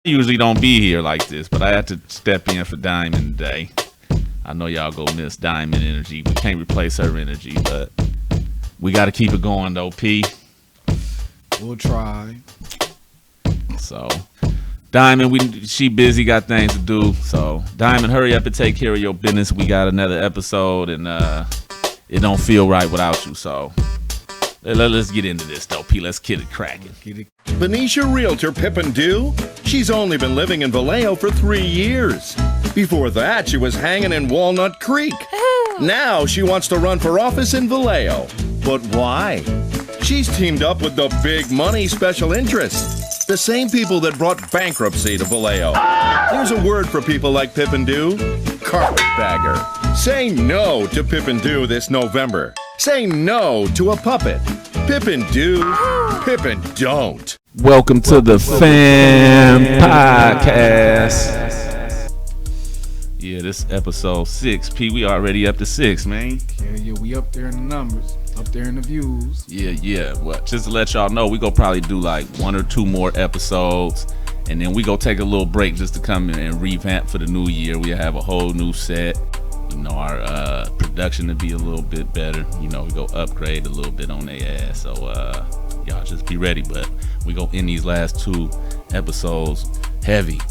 Usually don't be here like this, but I had to step in for Diamond today. I know y'all go miss Diamond energy. We can't replace her energy, but we got to keep it going though, P. We'll try. So, Diamond, she busy, got things to do. So, Diamond, hurry up and take care of your business. We got another episode, and it don't feel right without you. So, let's get into this though, P. Let's get it cracking. Benicia realtor Pippin Dew? She's only been living in Vallejo for 3 years. Before that, she was hanging in Walnut Creek. Now she wants to run for office in Vallejo. But why? She's teamed up with the big money special interests, the same people that brought bankruptcy to Vallejo. There's a word for people like Pippin Dew: carpetbagger. Say no to Pippin Dew this November. Say no to a puppet. Pippin Dew, Pippin don't. Welcome to the Fam Podcast. Yeah, this episode 6. P, we already up to 6, man. Yeah, we up there in the numbers, up there in the views. Yeah. Well, just to let y'all know, we go probably do like 1 or 2 more episodes, and then we go take a little break just to come in and revamp for the new year. We have a whole new set. You know, our production to be a little bit better. You know, we go upgrade a little bit on their ass. So y'all just be ready. But we go in these last 2 episodes heavy.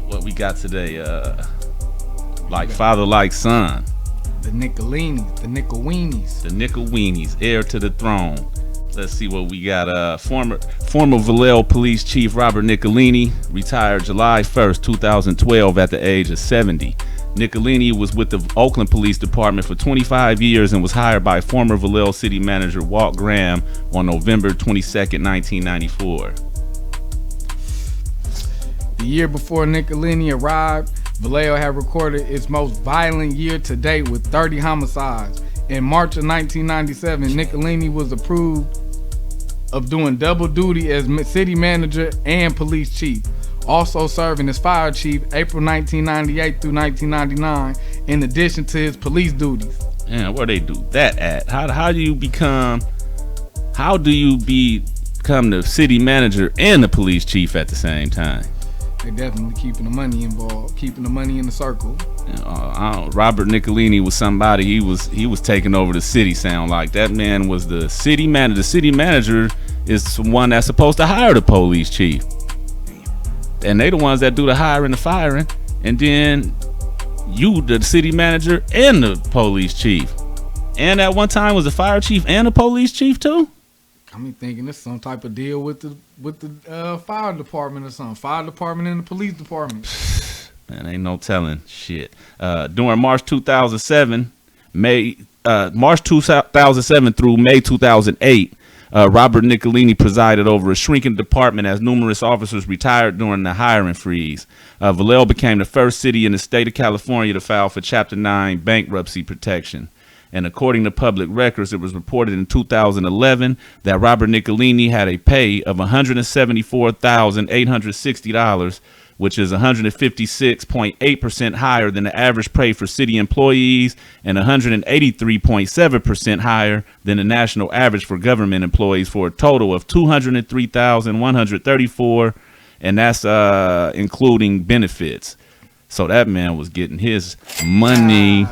What we got today? Like father, like son. The NICHELINI'S, the NICHELINI'S. The NICHELINI'S, heir to the throne. Let's see what we got. Former Vallejo Police Chief Robert NICHELINI retired July 1st, 2012 at the age of 70. NICHELINI was with the Oakland Police Department for 25 years and was hired by former Vallejo City Manager Walt Graham on November 22nd, 1994. The year before NICHELINI arrived, Vallejo had recorded its most violent year to date with 30 homicides. In March of 1997, NICHELINI was approved of doing double duty as city manager and police chief, also serving as fire chief April 1998 through 1999, in addition to his police duties. Yeah, where they do that at? How do you become the city manager and the police chief at the same time? They definitely keeping the money involved, keeping the money in the circle. Robert NICHELINI was somebody. He was taking over the city. Sound like that man was the city manager. The city manager is the one that's supposed to hire the police chief, and they the ones that do the hiring, the firing, and then you, the city manager and the police chief, and at one time was the fire chief and the police chief too. I'm thinking it's some type of deal with the fire department or something. Fire department and the police department. Man, ain't no telling shit. During March 2007 through May 2008, Robert NICHELINI presided over a shrinking department as numerous officers retired during the hiring freeze. Vallejo became the first city in the state of California to file for Chapter 9 bankruptcy protection. And according to public records, it was reported in 2011 that Robert NICHELINI had a pay of $174,860, which is 156.8% higher than the average pay for city employees and 183.7% higher than the national average for government employees, for a total of $203,134, and that's including benefits. So that man was getting his money.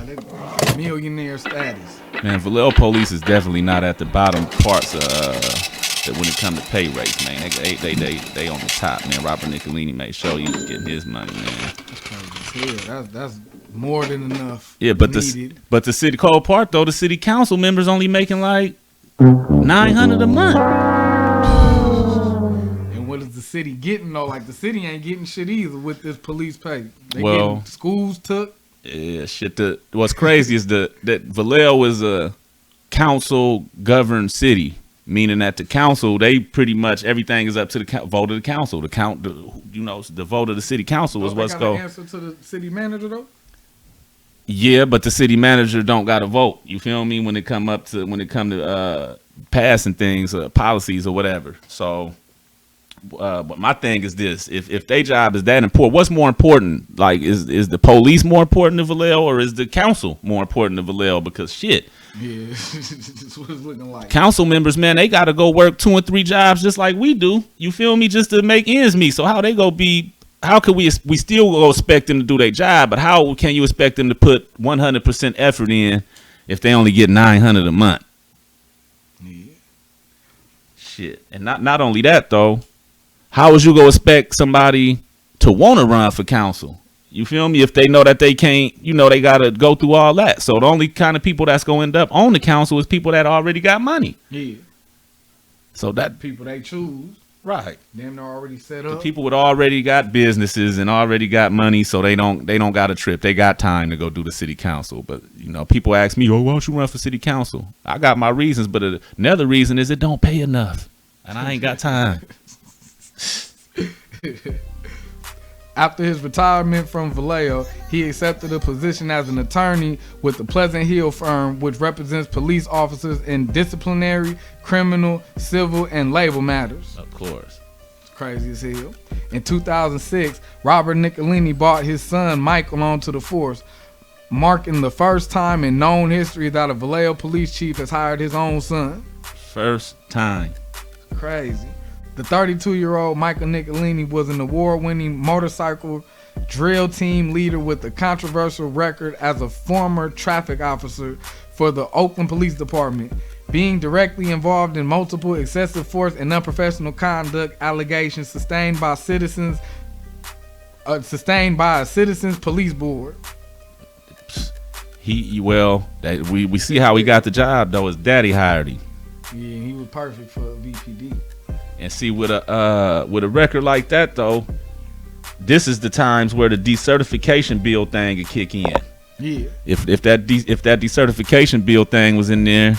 Millionaire status. Man, Vallejo police is definitely not at the bottom parts that when it comes to pay rates, man. They on the top, man. Robert NICHELINI made sure he was getting his money, man. That's crazy as hell. That's more than enough. Yeah, but the city Cole Park though, the city council members only making like $900 a month. What is the city getting though? Like the city ain't getting shit either with this police pay. They well, getting schools took. Yeah, shit. What's crazy is that Vallejo is a council governed city, meaning that the council, they pretty much everything is up to the vote of the council. The vote of the city council is what's going. Answer to the city manager though. Yeah, but the city manager don't got to vote. You feel me? When it come to passing things, policies or whatever. So. But my thing is this: if their job is that important, what's more important? Like, is the police more important to Vallejo, or is the council more important to Vallejo? Because shit, Yeah, that's what it's looking like. Council members, man, they got to go work 2 and 3 jobs just like we do. You feel me? Just to make ends meet. So how they go be? How could we still go expect them to do their job? But how can you expect them to put 100% effort in if they only get $900 a month? Yeah. Shit. And not only that though, how would you go expect somebody to want to run for council? You feel me? If they know that they can't, they got to go through all that. So the only kind of people that's going to end up on the council is people that already got money. Yeah. So that people they choose. Right. Them they're already set The up. people with already got businesses and already got money, so they don't got a trip. They got time to go do the city council. But people ask me, "Oh, why don't you run for city council?" I got my reasons, but another reason is it don't pay enough, and I ain't got time. After his retirement from Vallejo, he accepted a position as an attorney with the Pleasant Hill firm, which represents police officers in disciplinary, criminal, civil, and labor matters. Of course. It's crazy as hell. In 2006, Robert Nichelini brought his son Michael onto the force, marking the first time in known history that a Vallejo police chief has hired his own son. First time. Crazy. The 32-year-old Michael Nichelini was an award-winning motorcycle drill team leader with a controversial record as a former traffic officer for the Oakland Police Department, being directly involved in multiple excessive force and unprofessional conduct allegations sustained by a citizens police board. We see how he got the job though. His daddy hired him. Yeah, he was perfect for VPD. And see, with a record like that though, this is the times where the decertification bill thing could kick in. Yeah. If that decertification bill thing was in there,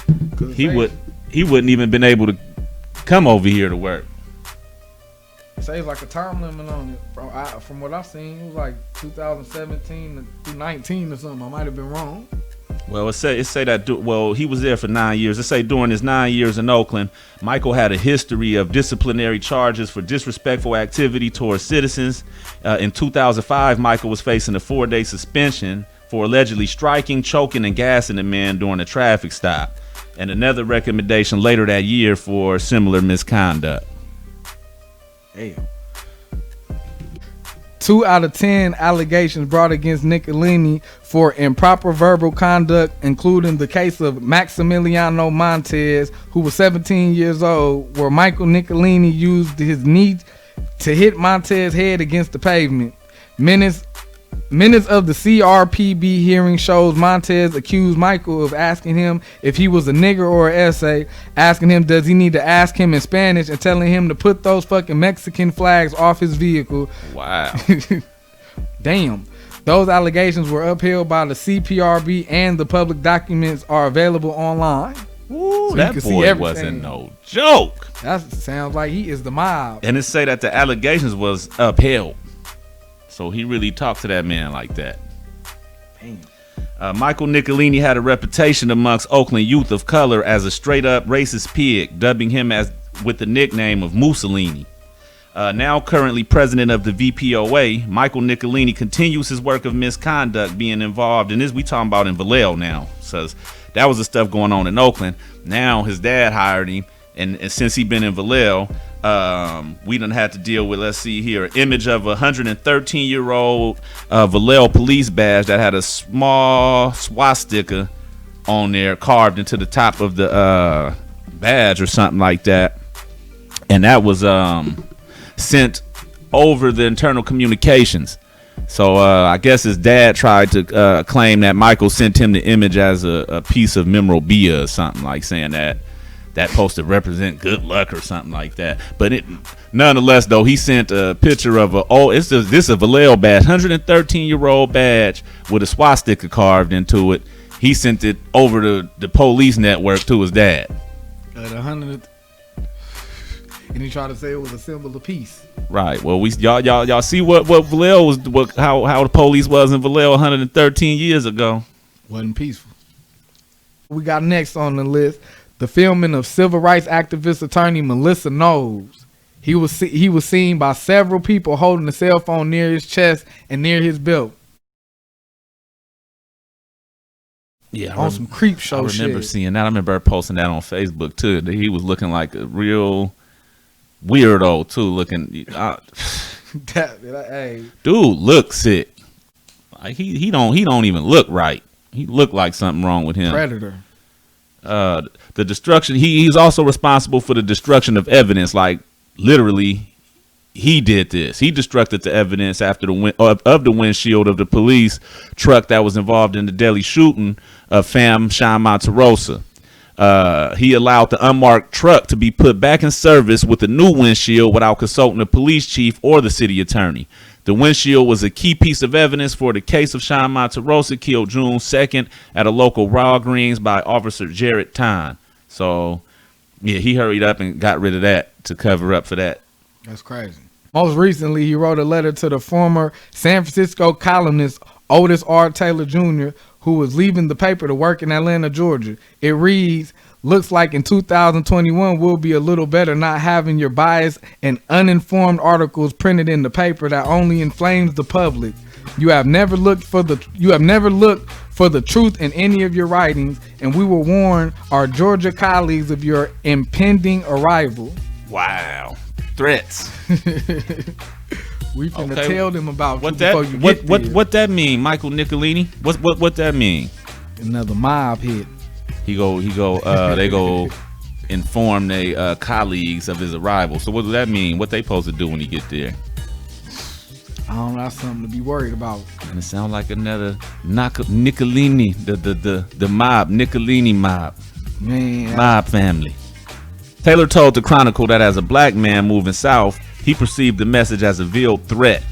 he wouldn't even been able to come over here to work. It says like a term limit on it. From what I've seen, it was like 2017 to 19 or something. I might have been wrong. Well, it say that he was there for 9 years. It say during his 9 years in Oakland, Michael had a history of disciplinary charges for disrespectful activity towards citizens. In 2005, Michael was facing a 4-day suspension for allegedly striking, choking, and gassing a man during a traffic stop, and another recommendation later that year for similar misconduct. Damn. 2 out of 10 allegations brought against Nichelini for improper verbal conduct, including the case of Maximiliano Montez, who was 17 years old, where Michael Nichelini used his knee to hit Montez's head against the pavement. Minutes of the CRPB hearing shows Montez accused Michael of asking him if he was a nigger or an essay, asking him does he need to ask him in Spanish, and telling him to put those fucking Mexican flags off his vehicle. Wow. Damn. Those allegations were upheld by the CPRB, and the public documents are available online. Ooh, So that you can see boy everything. wasn't no joke. That sounds like he is the mob. And it say that the allegations was upheld. So he really talked to that man like that. Damn. Michael Nichelini had a reputation amongst Oakland youth of color as a straight-up racist pig, dubbing him with the nickname of Mussolini. Now currently president of the VPOA, Michael Nichelini continues his work of misconduct, being involved in this. We talking about in Vallejo now. So that was the stuff going on in Oakland. Now his dad hired him, and since he been in Vallejo, we done had to deal with, let's see here, an image of a 113-year-old Vallejo police badge that had a small swastika on there carved into the top of the badge or something like that. And that was sent over the internal communications. So I guess his dad tried to claim that Michael sent him the image as a piece of memorabilia or something, like saying that supposed to represent good luck or something like that. But nonetheless, though, he sent a picture of this a Vallejo badge, 113-year-old badge with a swastika carved into it. He sent it over to the police network to his dad. At 100th, and he tried to say it was a symbol of peace. Right. Well, y'all see what Vallejo was, how the police was in Vallejo 113 years ago. Wasn't peaceful. We got next on the list the filming of civil rights activist attorney Melissa Knowles. He was seen by several people holding a cell phone near his chest and near his belt. Yeah, on some creep show I remember shit. seeing that. I remember her posting that on Facebook too. That he was looking like a real weirdo too. Hey, Dude looks sick. Like he don't even look right. He looked like something wrong with him. predator. The destruction. He's also responsible for the destruction of evidence. Like literally, he did this. He destructed the evidence after of the windshield of the police truck that was involved in the deadly shooting of Fam Sean Monterosa. He allowed the unmarked truck to be put back in service with a new windshield without consulting the police chief or the city attorney. The windshield was a key piece of evidence for the case of Sean Monterosa, killed June 2nd at a local Walgreens by Officer Jared Tyne. So, yeah, he hurried up and got rid of that to cover up for that. That's crazy. Most recently, he wrote a letter to the former San Francisco columnist Otis R. Taylor Jr., who was leaving the paper to work in Atlanta, Georgia. It reads, "Looks like in 2021 will be a little better not having your biased and uninformed articles printed in the paper that only inflames the public. You have never looked for the truth in any of your writings, and we will warn our Georgia colleagues of your impending arrival." Wow. Threats. We finna tell them about what you that before you get there. what that mean, Michael Nichelini? What that mean? Another mob hit. They go inform their colleagues of his arrival. So what does that mean? What they supposed to do when he get there? I don't know, that's something to be worried about. And it sound like another Nichelini, the mob, Nichelini mob. Man, Mob family. Taylor told the Chronicle that as a black man moving south, he perceived the message as a veiled threat.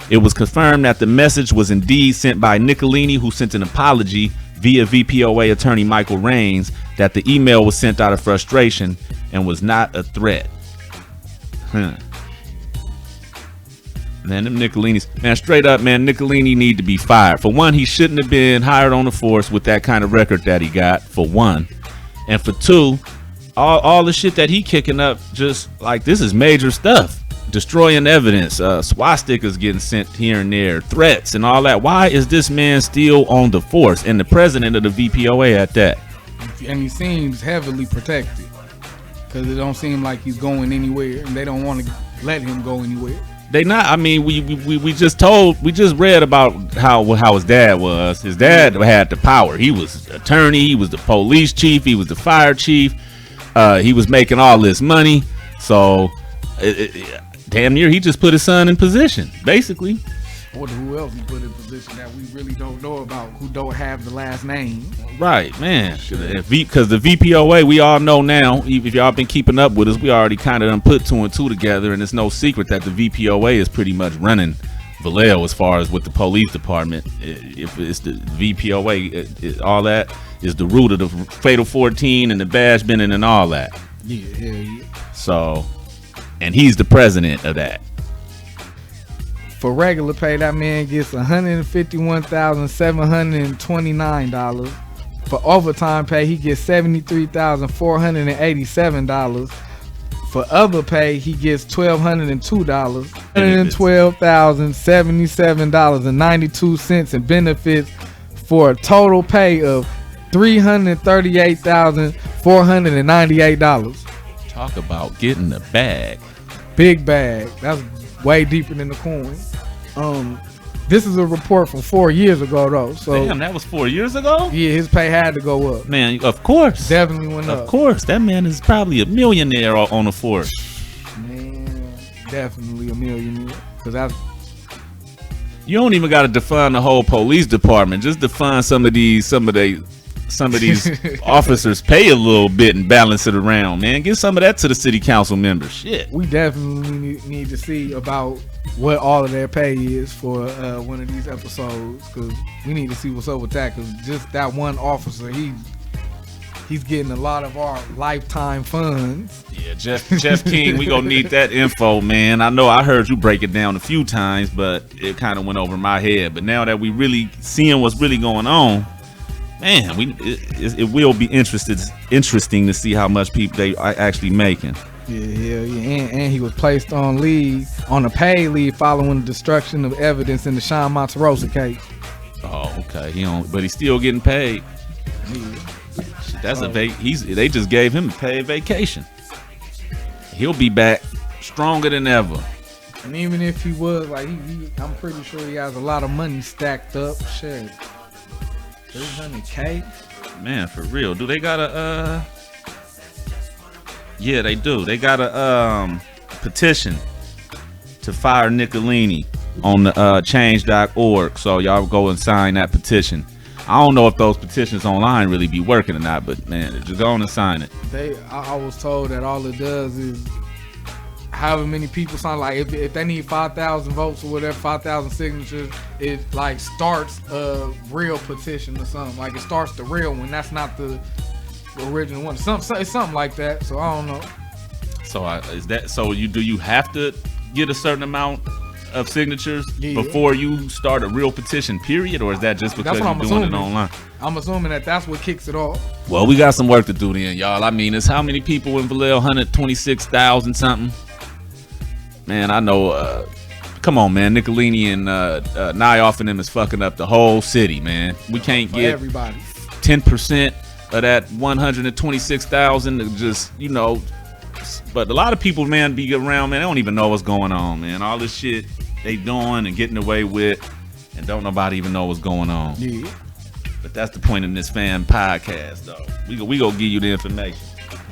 It was confirmed that the message was indeed sent by Nichelini, who sent an apology via VPOA attorney Michael Raines, that the email was sent out of frustration and was not a threat. Man, them Nichelini's, man, straight up, man, Nichelini need to be fired. For one, he shouldn't have been hired on the force with that kind of record that he got, for one. And for two, all the shit that he kicking up, just like, this is major stuff. Destroying evidence, swastikas getting sent here and there, threats and all that. Why is this man still on the force, and the president of the VPOA at that? and he seems heavily protected because it don't seem like he's going anywhere, and they don't want to let him go anywhere. They not. I mean, we just read about how his dad was. His dad had the power. He was attorney. He was the police chief. He was the fire chief. He was making all this money. So, damn near, he just put his son in position, basically. I wonder who else he put in position that we really don't know about, who don't have the last name. Right, man. Because the VPOA, we all know now, if y'all been keeping up with us, we already kind of done put two and two together, and it's no secret that the VPOA is pretty much running Vallejo as far as with the police department. If it's the VPOA, all that is the root of the Fatal 14 and the badge bending and all that. Yeah, hell yeah. So, and he's the president of that. For regular pay, that man gets $151,729. For overtime pay, he gets $73,487. For other pay, he gets $1,202. $112,077.92 in benefits, for a total pay of $338,498. Talk about getting the bag. Big bag. That's way deeper than the coin. This is a report from 4 years ago though. So damn, that was 4 years ago? Yeah, his pay had to go up. Man, of course. Definitely went up. Of course. That man is probably a millionaire on the force. Man, definitely a millionaire. Cause that's, you don't even gotta defund the whole police department. Just defund some of these officers pay a little bit and balance it around, man. Give some of that to the city council members. Shit. We definitely need to see about what all of their pay is for one of these episodes, because we need to see what's up with that, because just that one officer, he's getting a lot of our lifetime funds. Yeah, Jeff King, we gonna need that info, man. I know I heard you break it down a few times, but it kind of went over my head. But now that we really seeing what's really going on, man, it will be interesting to see how much people they are actually making. Yeah. And he was placed on a paid leave following the destruction of evidence in the Sean Monterosa case. Oh, okay. But he's still getting paid. That's they just gave him a paid vacation. He'll be back stronger than ever. And even if he was, like, I'm pretty sure he has a lot of money stacked up. Shit, 300K. Man, for real. Do they got a? Yeah, they do. They got a petition to fire Nichelini on the change.org. So y'all go and sign that petition. I don't know if those petitions online really be working or not, but man, just go on and sign it. I was told that all it does is however many people sign. Like if they need 5,000 votes or whatever, 5,000 signatures, it like starts a real petition or something. Like it starts the real one. That's not the original one. It's something like that. So I don't know. So is that so? Do you have to get a certain amount of signatures before you start a real petition, period, or is that just because you're doing it online? I'm assuming that's what kicks it off. Well, we got some work to do then, y'all. I mean, it's how many people in Vallejo? 126,000 something. Man, I know. Come on, man. Nichelini and Nioff and them is fucking up the whole city, man. We can't get everybody 10% of that 126,000. Just But a lot of people, man, be around, man. They don't even know what's going on, man. All this shit they doing and getting away with, and don't nobody even know what's going on. Yeah. But that's the point of this fan podcast, though. We go give you the information.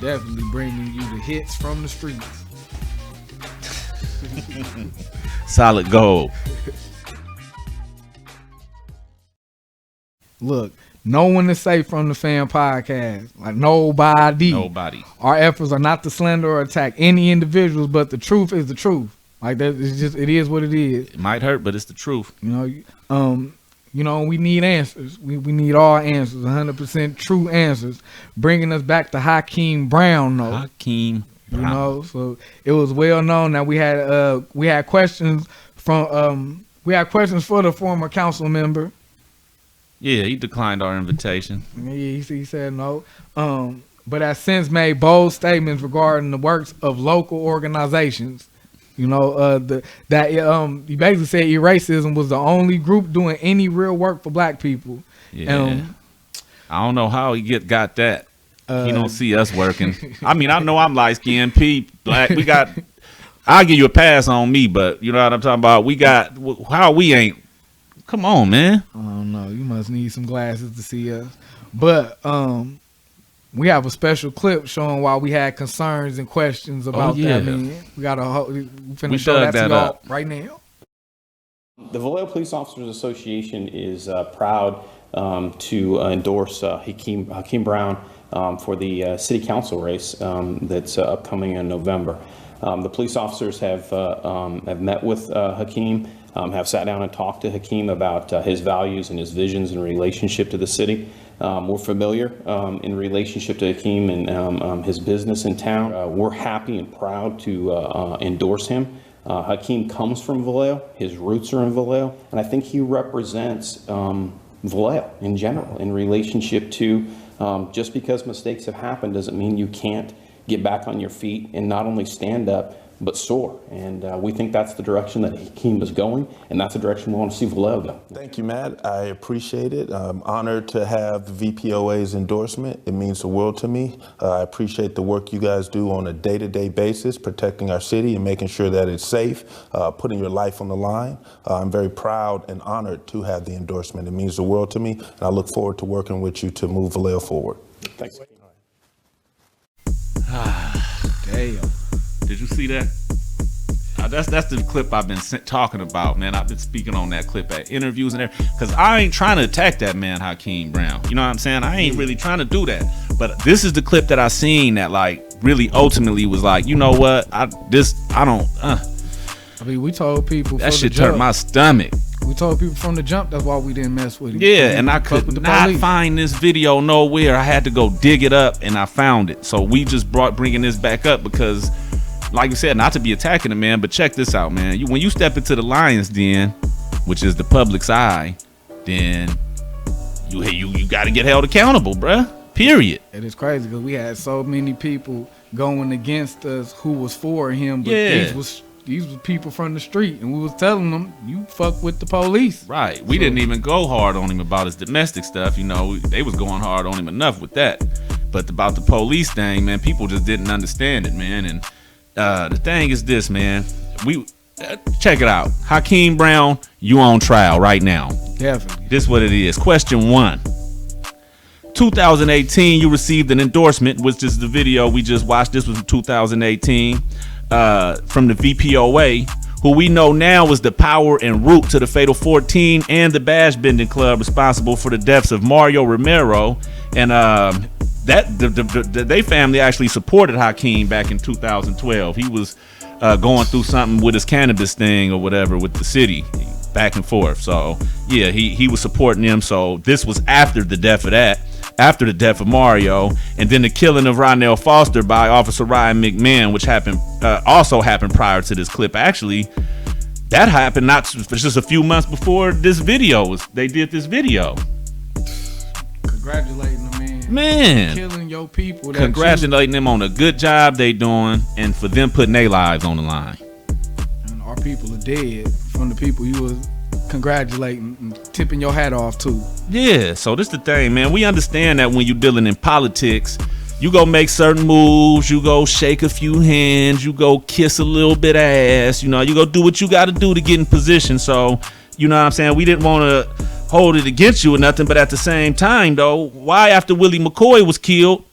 Definitely bringing you the hits from the streets. Solid gold. Look, no one is safe from the fan podcast. Like nobody. Our efforts are not to slander or attack any individuals, but the truth is the truth. Like that, it is what it is. It might hurt, but it's the truth. We need answers. We need all answers, 100% true answers. Bringing us back to HAKEEM Brown, though. HAKEEM Brown. So it was well known that we had questions from for the former council member. Yeah, he declined our invitation. Yeah, he said no. But has since made bold statements regarding the works of local organizations. He basically said racism was the only group doing any real work for black people. Yeah. I don't know how he got that. He don't see us working. I mean, I know I'm light-skinned, black. I'll give you a pass on me, but you know what I'm talking about? How we ain't. Come on, man. I don't know. You must need some glasses to see us. But we have a special clip showing why we had concerns and questions about that, man. We finna show that to y'all right now. The Vallejo Police Officers Association is proud to endorse HAKEEM Brown for the city council race that's upcoming in November. The police officers have met with HAKEEM, have sat down and talked to HAKEEM about his values and his visions in relationship to the city. We're familiar in relationship to HAKEEM and his business in town. We're happy and proud to endorse him. HAKEEM comes from Vallejo. His roots are in Vallejo. And I think he represents Vallejo in general in relationship to just because mistakes have happened doesn't mean you can't get back on your feet and not only stand up, but soar. And we think that's the direction that HAKEEM is going, and that's the direction we want to see Vallejo go. Thank you, Matt. I appreciate it. I'm honored to have the VPOA's endorsement. It means the world to me. I appreciate the work you guys do on a day-to-day basis, protecting our city and making sure that it's safe, putting your life on the line. I'm very proud and honored to have the endorsement. It means the world to me, and I look forward to working with you to move Vallejo forward. Thanks. Damn. Did you see that? That's the clip I've been talking about, man. I've been speaking on that clip at interviews and everything, because I ain't trying to attack that man, HAKEEM Brown. You know what I'm saying? I ain't really trying to do that. But this is the clip that I seen that like really ultimately was like, you know what? I mean, we told people that shit turned my stomach. We told people from the jump that's why we didn't mess with him. Yeah, and I could not find this video nowhere. I had to go dig it up, and I found it. So we just bringing this back up because, like you said, not to be attacking the man, but check this out, man. When you step into the lion's den, which is the public's eye, then you got to get held accountable, bruh. Period. It is crazy because we had so many people going against us who was for him, but these were people from the street, and we was telling them, you fuck with the police. Right. We didn't even go hard on him about his domestic stuff. You know, they was going hard on him enough with that. But about the police thing, man, people just didn't understand it, man. And the thing is this, man. Check it out. Hakeem Brown, you on trial right now. Definitely. This what it is. Question 1. 2018, you received an endorsement, which is the video we just watched. This was in 2018 from the VPOA, who we know now was the power and root to the Fatal 14 and the Badge Bending Club responsible for the deaths of Mario Romero. And they family actually supported Hakeem back in 2012. He was going through something with his cannabis thing or whatever with the city, back and forth. So yeah, he was supporting them. So this was after the death of Mario, and then the killing of Ronell Foster by Officer Ryan McMahon, which also happened prior to this clip. Actually, that happened just a few months before this video they did this video. Congratulating them, man. Killing your people. Congratulating them on a good job they doing, and for them putting their lives on the line. And our people are dead from the people you was congratulating and tipping your hat off to. Yeah, so this the thing, man. We understand that when you're dealing in politics, you go make certain moves, you go shake a few hands, you go kiss a little bit of ass, you go do what you got to do to get in position. So, you know what I'm saying? We didn't want to hold it against you or nothing, but at the same time, though, why after Willie McCoy was killed,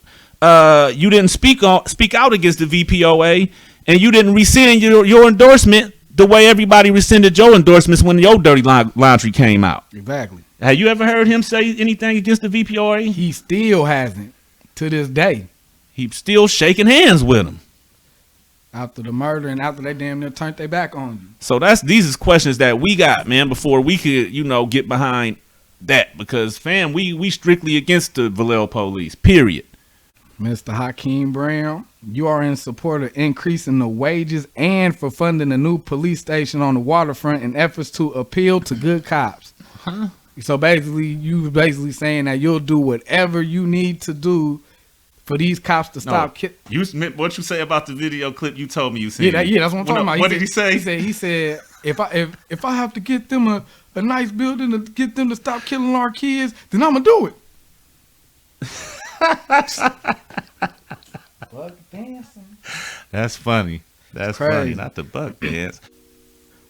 you didn't speak out against the VPOA, and you didn't rescind your endorsement the way everybody rescinded your endorsements when your dirty laundry came out? Exactly. Have you ever heard him say anything against the VPOA? He still hasn't to this day. He's still shaking hands with him after the murder and after they damn near turned their back on you. So these is questions that we got, man, before we could, get behind that, because fam, we strictly against the Vallejo police, period. Mr. Hakeem Brown, you are in support of increasing the wages and for funding a new police station on the waterfront in efforts to appeal to good cops. Huh? So basically, you basically saying that you'll do whatever you need to do for these cops to stop. What you say about the video clip you told me you seen? Yeah, that's what I'm talking about. What did he say? He said if I have to get them a nice building to get them to stop killing our kids, then I'm gonna do it. Buck dancing. That's funny. That's crazy. Funny. Not the buck dance.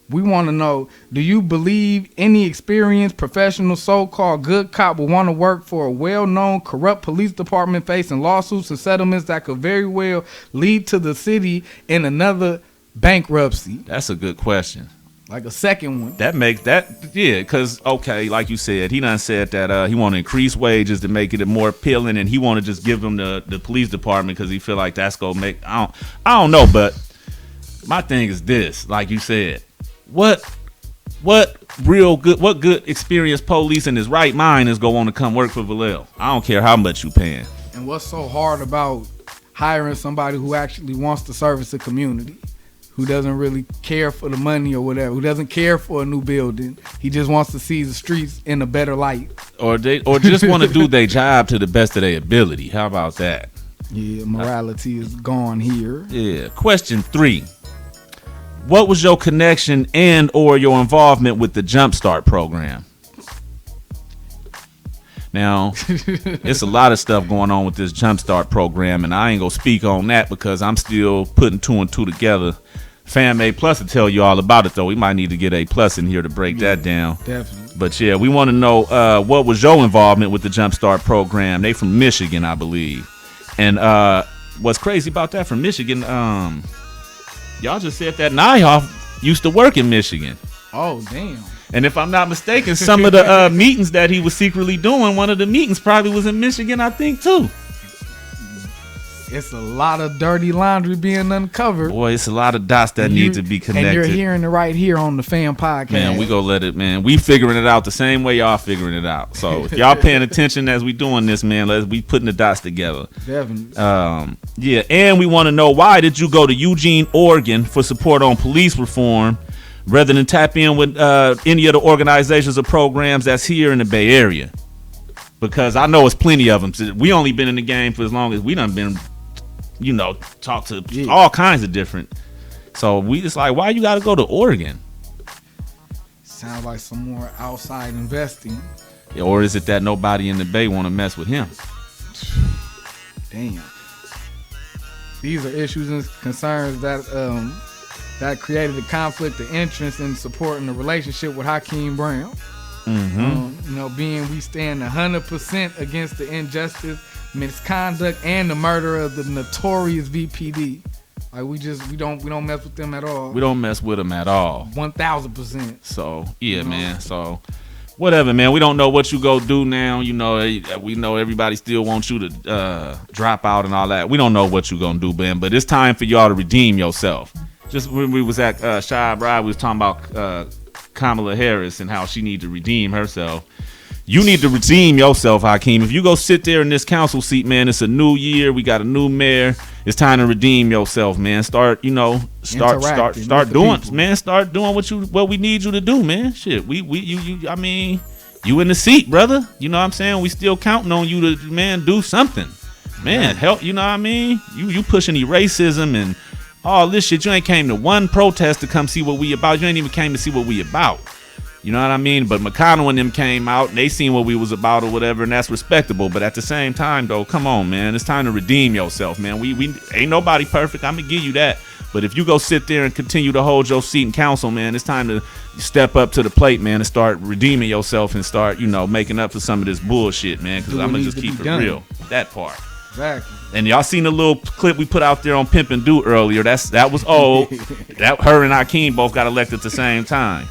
We want to know, do you believe any experienced professional so-called good cop will want to work for a well-known corrupt police department facing lawsuits and settlements that could very well lead to the city in another bankruptcy? That's a good question. Like a second one. That makes that, yeah, because, okay, like you said, he done said that he want to increase wages to make it more appealing, and he want to just give them the police department because he feel like that's going to make, I don't know, but my thing is this, like you said, what good experienced police in his right mind is going to come work for Vallejo? I don't care how much you paying. And what's so hard about hiring somebody who actually wants to service the community, who doesn't really care for the money or whatever, who doesn't care for a new building? He just wants to see the streets in a better light. Or just want to do their job to the best of their ability. How about that? Yeah, morality is gone here. Yeah. Question 3. What was your connection and or your involvement with the Jumpstart program? Now, it's a lot of stuff going on with this Jumpstart program, and I ain't gonna speak on that because I'm still putting 2 and 2 together. Fam A Plus will tell you all about it, though. We might need to get A Plus in here to break that down. Definitely. But yeah, we want to know what was your involvement with the Jumpstart program? They from Michigan, I believe. And what's crazy about that from Michigan? Y'all just said that Nyhoff used to work in Michigan. Oh, damn. And if I'm not mistaken, some of the meetings that he was secretly doing, one of the meetings probably was in Michigan, I think, too. It's a lot of dirty laundry being uncovered. Boy, it's a lot of dots that need to be connected. And you're hearing it right here on the Fam Podcast. Man, we gonna let it, man. We figuring it out the same way y'all figuring it out. So if y'all paying attention as we doing this, man, we putting the dots together. Definitely. Yeah, and we want to know, why did you go to Eugene, Oregon for support on police reform rather than tap in with any of the organizations or programs that's here in the Bay Area? Because I know it's plenty of them. We only been in the game for as long as we done been, talk to all kinds of different So we just like, why you got to go to Oregon? Sounds like some more outside investing. Or is it that nobody in the Bay want to mess with him? Damn. These are issues and concerns that that created a conflict of interest in supporting the relationship with HAKEEM Brown. Being we stand 100% against the injustice, misconduct, and the murder of the notorious VPD. Like we don't mess with them at all. We don't mess with them at all. 1000%. So yeah, man. So whatever, man. We don't know what you go do now. You know, we know everybody still wants you to drop out and all that. We don't know what you gonna do, Ben. But it's time for y'all to redeem yourself. Just when we was at Shy Bride, we was talking about Kamala Harris and how she need to redeem herself. You need to redeem yourself, Hakeem. If you go sit there in this council seat, man, it's a new year. We got a new mayor. It's time to redeem yourself, man. Start doing, man. Start doing what we need you to do, man. Shit, I mean, you in the seat, brother. You know what I'm saying? We still counting on you to, man, do something, man. Help. You know what I mean? You pushing the racism and all this shit. You ain't came to one protest to come see what we about. You ain't even came to see what we about. You know what I mean? But McConnell and them came out and they seen what we was about or whatever, and that's respectable. But at the same time, though, come on, man. It's time to redeem yourself, man. We ain't nobody perfect. I'm going to give you that. But if you go sit there and continue to hold your seat in council, man, it's time to step up to the plate, man, and start redeeming yourself and start, making up for some of this bullshit, man, because I'm going to just keep it real. That part. Exactly. And y'all seen the little clip we put out there on Pimp and Do earlier. That was old. That her and Hakeem both got elected at the same time.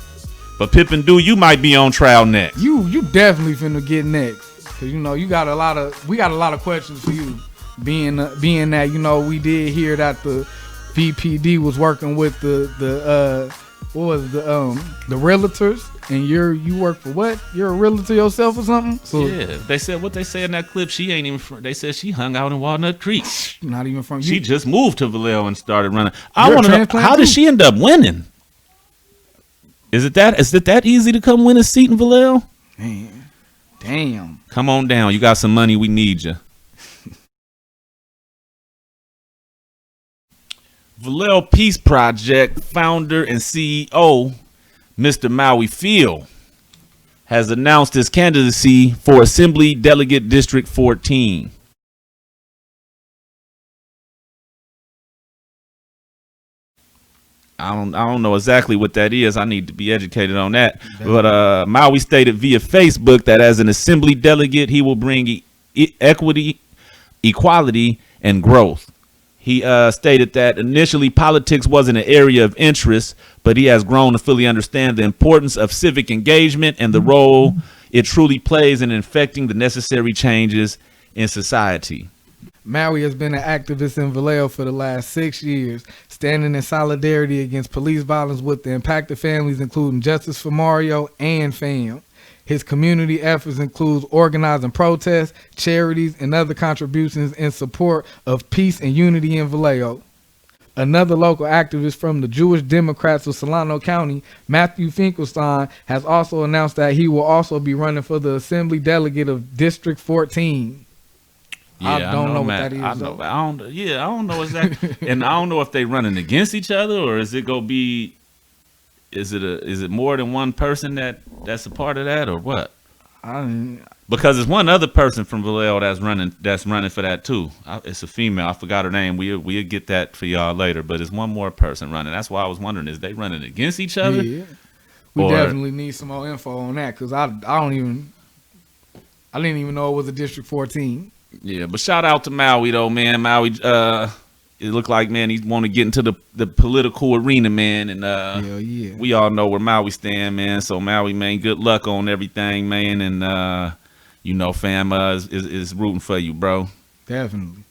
But Pip and Do, you might be on trial next. You definitely finna get next, cause we got a lot of questions for you. Being that we did hear that the VPD was working with the realtors, and you work for what? You're a realtor yourself or something? So yeah, they said what they said in that clip. She ain't even from. They said she hung out in Walnut Creek. Not even from. She just moved to Vallejo and started running. I want to know, how did she end up winning? Is it that easy to come win a seat in Vallejo? Man, damn. Come on down. You got some money. We need you. Vallejo Peace Project founder and CEO, Mr. Maui Field, has announced his candidacy for Assembly Delegate District 14. I don't know exactly what that is. I need to be educated on that. But Maui stated via Facebook that as an assembly delegate, he will bring equity, equality, and growth. He stated that initially politics wasn't an area of interest, but he has grown to fully understand the importance of civic engagement and the role it truly plays in effecting the necessary changes in society. Maui has been an activist in Vallejo for the last 6 years, standing in solidarity against police violence with the impacted families, including Justice for Mario and FAM. His community efforts include organizing protests, charities, and other contributions in support of peace and unity in Vallejo. Another local activist from the Jewish Democrats of Solano County, Matthew Finkelstein, has also announced that he will also be running for the Assembly Delegate of District 14. Yeah, I don't know what Matt. that is. I don't know exactly. And I don't know if they running against each other or is it gonna be? Is it more than one person that's a part of that or what? Because there's one other person from Vallejo that's running for that too. It's a female. I forgot her name. We'll get that for y'all later. But there's one more person running. That's why I was wondering: is they running against each other? Yeah, we definitely need some more info on that because I didn't even know it was a District 14. Yeah, but shout out to Maui though, man. Maui, it looked like, man, he want to get into the political arena, man, and hell yeah. We all know where Maui stand, man. So Maui, man, good luck on everything, man, and fam is rooting for you, bro. Definitely.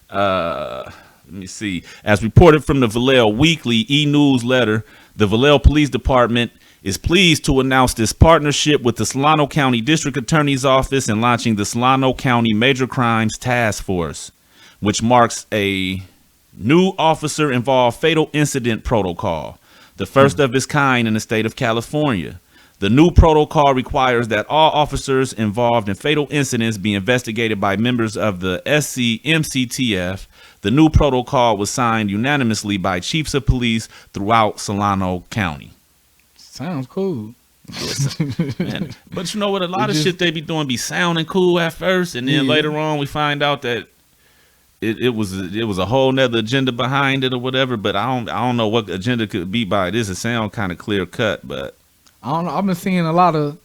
Let me see. As reported from the Vallejo Weekly e-newsletter, the Vallejo Police Department is pleased to announce this partnership with the Solano County District Attorney's Office in launching the Solano County Major Crimes Task Force, which marks a new officer-involved fatal incident protocol, the first of its kind in the state of California. The new protocol requires that all officers involved in fatal incidents be investigated by members of the SCMCTF. The new protocol was signed unanimously by chiefs of police throughout Solano County. Sounds cool. Man, but you know what? A lot of shit they be doing be sounding cool at first, and then later on we find out that it was a whole nother agenda behind it or whatever. But I don't know what agenda could be by this. It sound kind of clear cut, but I don't know. I've been seeing a lot of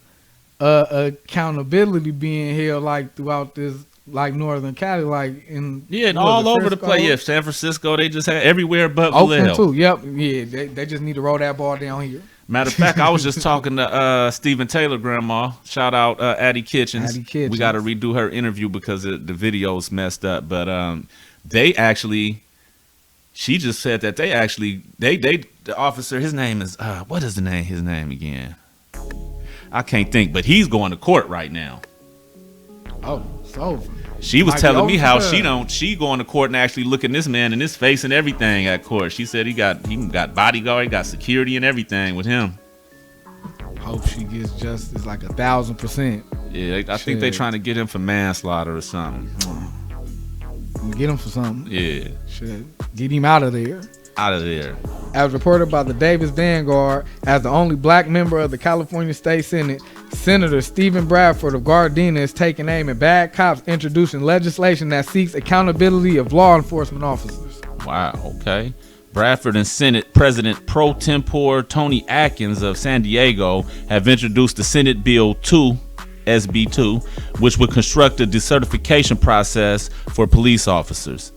accountability being held like throughout this, like Northern Cali, like in all over the place. Yeah, San Francisco, they just had everywhere but Oakland Vallejo. too. Yep, yeah, they just need to roll that ball down here. Matter of fact, I was just talking to Stephen Taylor grandma. Shout out Addie Kitchens. Addie Kitchens. We got to redo her interview because the video's messed up. But they actually, she just said that they the officer, his name is what is his name again? I can't think, but he's going to court right now. Oh, it's over. She was telling me how she going to court and actually looking this man in his face and everything at court. She said he got bodyguard, he got security and everything with him. Hope she gets justice like 1,000%. Yeah, I think they trying to get him for manslaughter or something. Get him for something. Yeah. Shit. Get him out of there. Out of there. As reported by the Davis Vanguard, as the only black member of the California State Senate, Senator Stephen Bradford of Gardena is taking aim at bad cops introducing legislation that seeks accountability of law enforcement officers. Wow, okay. Bradford and Senate President pro tempore Tony Atkins of San Diego have introduced the Senate Bill 2, SB 2, which would construct a decertification process for police officers.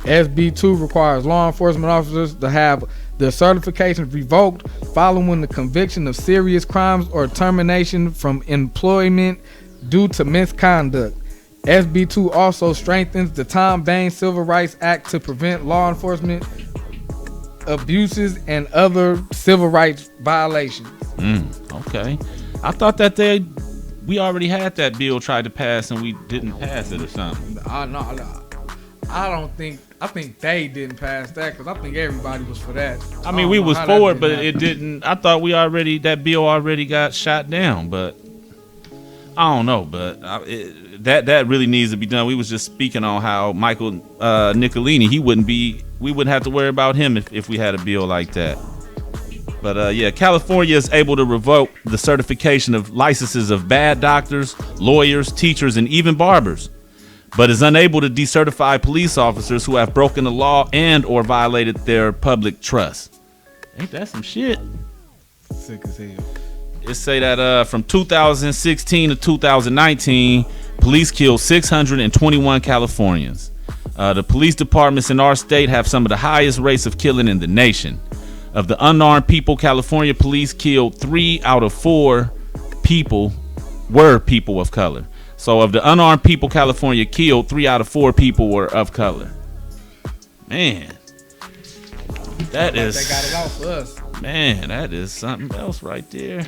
SB 2 requires law enforcement officers to have their certifications revoked following the conviction of serious crimes or termination from employment due to misconduct. SB 2 also strengthens the Tom Baines Civil Rights Act to prevent law enforcement abuses and other civil rights violations. Okay. I thought that we already had that bill tried to pass and we didn't pass it or something. I think they didn't pass that because I think everybody was for that. I mean, we was for it, but it didn't. I thought that bill already got shot down, but I don't know. But that really needs to be done. We was just speaking on how Michael Nichelini, we wouldn't have to worry about him if we had a bill like that. But California is able to revoke the certification of licenses of bad doctors, lawyers, teachers, and even barbers, but is unable to decertify police officers who have broken the law and or violated their public trust. Ain't that some shit? Sick as hell. It say that from 2016 to 2019, police killed 621 Californians. The police departments in our state have some of the highest rates of killing in the nation. Of the unarmed people, California police killed 3 out of 4 people were people of color. So of the unarmed people California killed, 3 out of 4 people were of color. Man, that is. They got it out for us. Man, that is something else right there.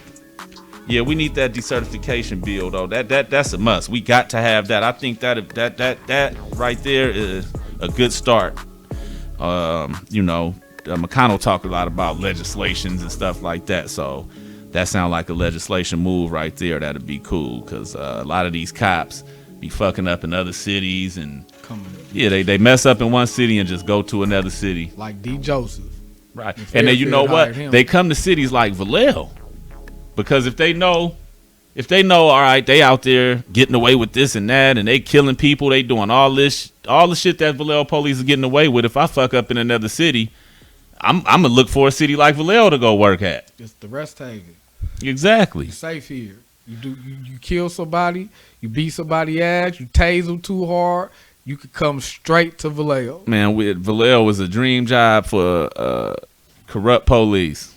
Yeah, we need that decertification bill though. That's a must. We got to have that. I think that right there is a good start. McConnell talked a lot about legislations and stuff like that. So that sounds like a legislation move right there. That'd be cool because a lot of these cops be fucking up in other cities and they mess up in one city and just go to another city. Like D. Joseph. Right. And then you know what? They come to cities like Vallejo because if they know, all right, they out there getting away with this and that and they killing people, they doing all the shit that Vallejo police is getting away with. If I fuck up in another city, I'm gonna look for a city like Vallejo to go work at. It's the rest haven. Exactly. You're safe here. You kill somebody, you beat somebody ass, you tase them too hard, you could come straight to Vallejo. Man, Vallejo was a dream job for corrupt police.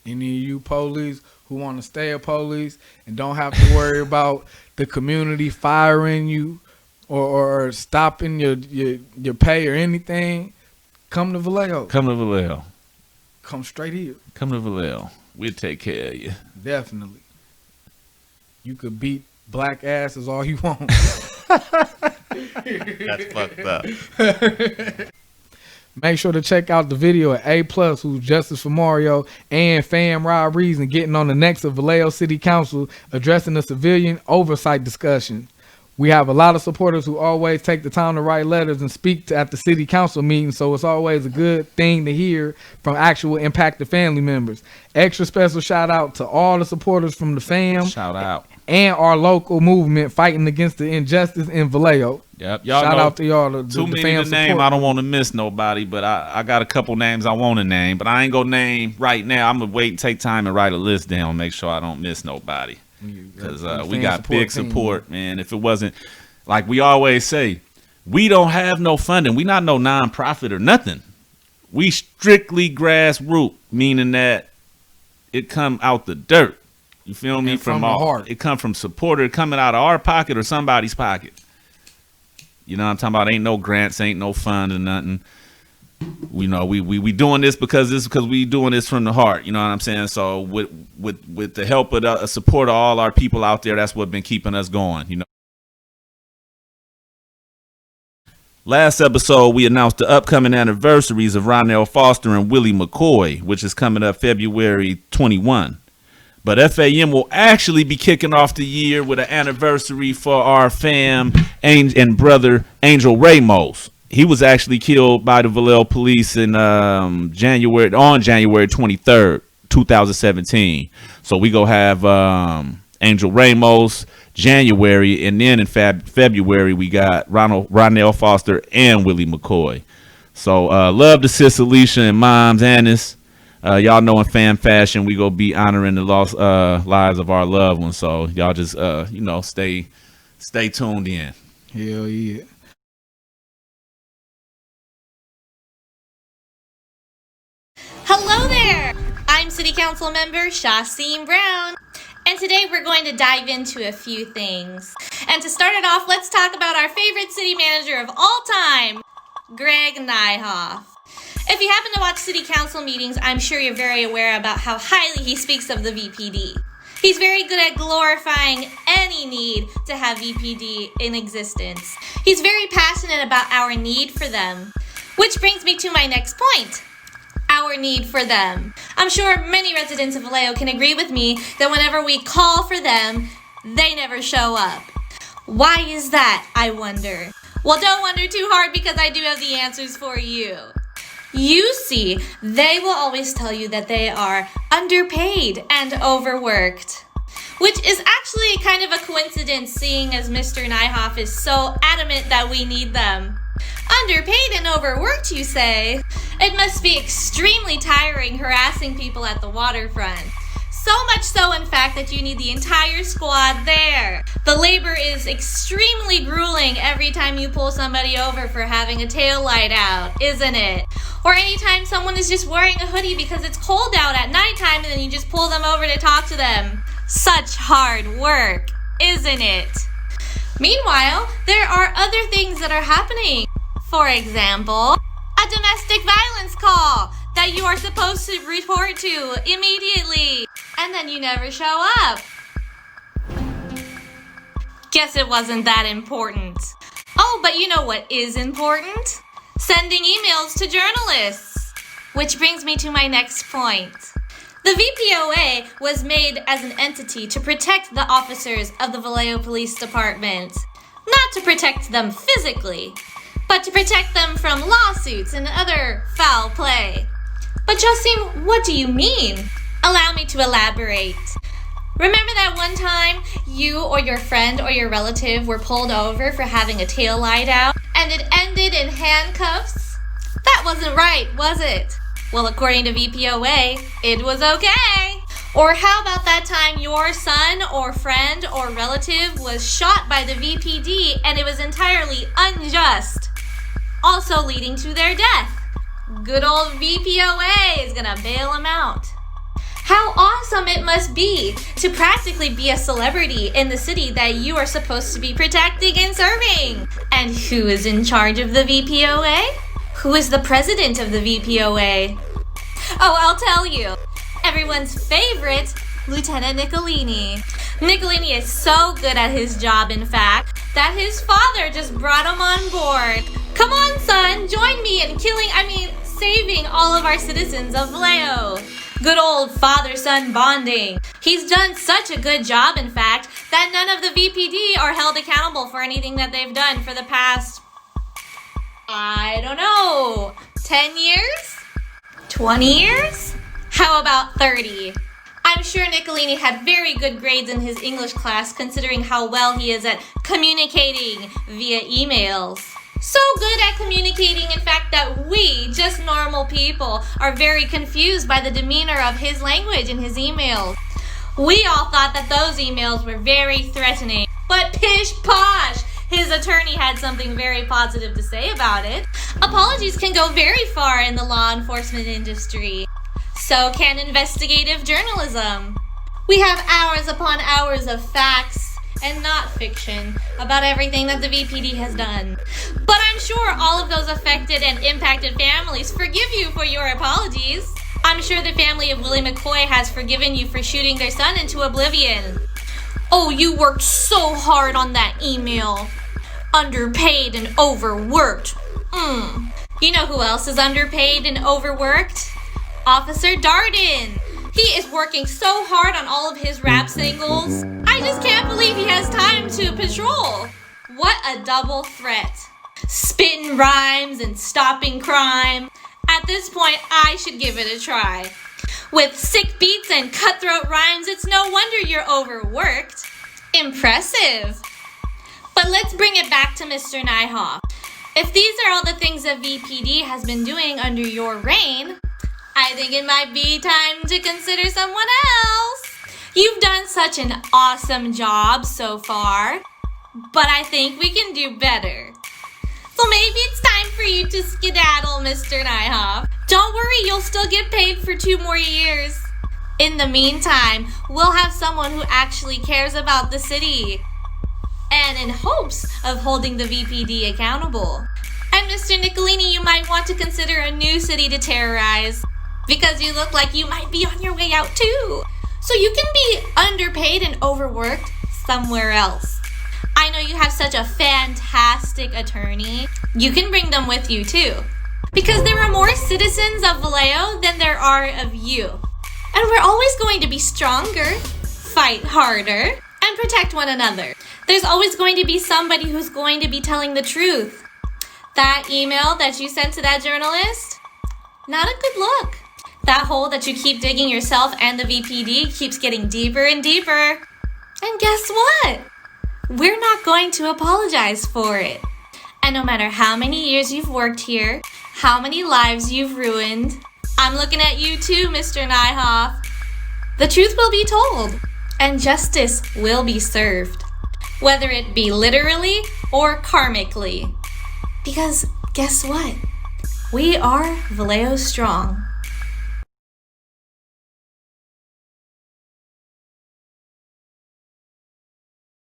Any of you police who want to stay a police and don't have to worry about the community firing you or stopping your pay or anything, come to Vallejo. Come to Vallejo. Come straight here. Come to Vallejo. We'll take care of you. Definitely. You could beat black asses all you want. That's fucked up. Make sure to check out the video of A+, who's Justice for Mario, and Fam Rod Reason getting on the next of Vallejo City Council addressing the civilian oversight discussion. We have a lot of supporters who always take the time to write letters and speak at the city council meeting, so it's always a good thing to hear from actual impacted family members. Extra special shout out to all the supporters from the fam. Shout out. And our local movement fighting against the injustice in Vallejo. Yep, y'all shout know, out to y'all. Too many to name. I don't want to miss nobody, but I got a couple names I want to name, but I ain't gonna name right now. I'm gonna wait and take time and write a list down, make sure I don't miss nobody. Because we got big support, man. If it wasn't, like we always say, we don't have no funding. We not no nonprofit or nothing. We strictly grassroots, meaning that it come out the dirt. You feel me? From our heart. It come from supporter coming out of our pocket or somebody's pocket. You know what I'm talking about? Ain't no grants, ain't no fund or nothing. We know we doing this because we doing this from the heart. You know what I'm saying? So with the help of the support of all our people out there, that's what been keeping us going. You know. Last episode, we announced the upcoming anniversaries of Ronell Foster and Willie McCoy, which is coming up February 21. But FAM will actually be kicking off the year with an anniversary for our fam and brother Angel Ramos. He was actually killed by the Vallejo police in January 23rd, 2017. So we go have Angel Ramos January, and then in February we got Ronell Foster and Willie McCoy. So love to Sis Alicia and Moms Annis. Y'all know in fan fashion we go be honoring the lost lives of our loved ones. So y'all just stay tuned in. Hell yeah. Hello there! I'm City Council member Shasim Brown, and today we're going to dive into a few things. And to start it off, let's talk about our favorite city manager of all time, Greg Nyhoff. If you happen to watch city council meetings, I'm sure you're very aware about how highly he speaks of the VPD. He's very good at glorifying any need to have VPD in existence. He's very passionate about our need for them, which brings me to my next point. Our need for them. I'm sure many residents of Vallejo can agree with me that whenever we call for them, they never show up. Why is that, I wonder? Well, don't wonder too hard because I do have the answers for you. You see, they will always tell you that they are underpaid and overworked, which is actually kind of a coincidence seeing as Mr. Nyhoff is so adamant that we need them. Underpaid and overworked, you say? It must be extremely tiring harassing people at the waterfront. So much so, in fact, that you need the entire squad there. The labor is extremely grueling every time you pull somebody over for having a tail light out, isn't it? Or anytime someone is just wearing a hoodie because it's cold out at nighttime and then you just pull them over to talk to them. Such hard work, isn't it? Meanwhile, there are other things that are happening. For example, a domestic violence call that you are supposed to report to immediately, and then you never show up. Guess it wasn't that important. Oh, but you know what is important? Sending emails to journalists. Which brings me to my next point. The VPOA was made as an entity to protect the officers of the Vallejo Police Department. Not to protect them physically, but to protect them from lawsuits and other foul play. But Josim, what do you mean? Allow me to elaborate. Remember that one time you or your friend or your relative were pulled over for having a tail light out and it ended in handcuffs? That wasn't right, was it? Well, according to VPOA, it was okay. Or how about that time your son or friend or relative was shot by the VPD and it was entirely unjust, also leading to their death? Good old VPOA is gonna bail them out. How awesome it must be to practically be a celebrity in the city that you are supposed to be protecting and serving. And who is in charge of the VPOA? Who is the president of the VPOA? Oh, I'll tell you. Everyone's favorite, Lieutenant Nichelini. Nichelini is so good at his job, in fact, that his father just brought him on board. Come on, son, and join me in saving all of our citizens of Vallejo. Good old father-son bonding. He's done such a good job, in fact, that none of the VPD are held accountable for anything that they've done for the past, 10 years? 20 years? How about 30? I'm sure Nichelini had very good grades in his English class considering how well he is at communicating via emails. So good at communicating, in fact, that we, just normal people, are very confused by the demeanor of his language in his emails. We all thought that those emails were very threatening, but pish posh! His attorney had something very positive to say about it. Apologies can go very far in the law enforcement industry. So can investigative journalism. We have hours upon hours of facts and not fiction about everything that the VPD has done. But I'm sure all of those affected and impacted families forgive you for your apologies. I'm sure the family of Willie McCoy has forgiven you for shooting their son into oblivion. Oh, you worked so hard on that email. Underpaid and overworked. You know who else is underpaid and overworked? Officer Darden. He is working so hard on all of his rap singles. I just can't believe he has time to patrol. What a double threat. Spitting rhymes and stopping crime. At this point, I should give it a try. With sick beats and cutthroat rhymes, it's no wonder you're overworked. Impressive. But let's bring it back to Mr. Nyhoff. If these are all the things that VPD has been doing under your reign, I think it might be time to consider someone else. You've done such an awesome job so far, but I think we can do better. So maybe it's time for you to skedaddle, Mr. Nyhoff. Don't worry, you'll still get paid for 2 more years. In the meantime, we'll have someone who actually cares about the city, and in hopes of holding the VPD accountable. And Mr. Nichelini, you might want to consider a new city to terrorize, because you look like you might be on your way out too. So you can be underpaid and overworked somewhere else. I know you have such a fantastic attorney. You can bring them with you too. Because there are more citizens of Vallejo than there are of you. And we're always going to be stronger, fight harder, and protect one another. There's always going to be somebody who's going to be telling the truth. That email that you sent to that journalist, not a good look. That hole that you keep digging yourself and the VPD keeps getting deeper and deeper. And guess what? We're not going to apologize for it. And no matter how many years you've worked here, how many lives you've ruined, I'm looking at you too, Mr. Nyhoff. The truth will be told, and justice will be served. Whether it be literally or karmically. Because guess what? We are Vallejo strong.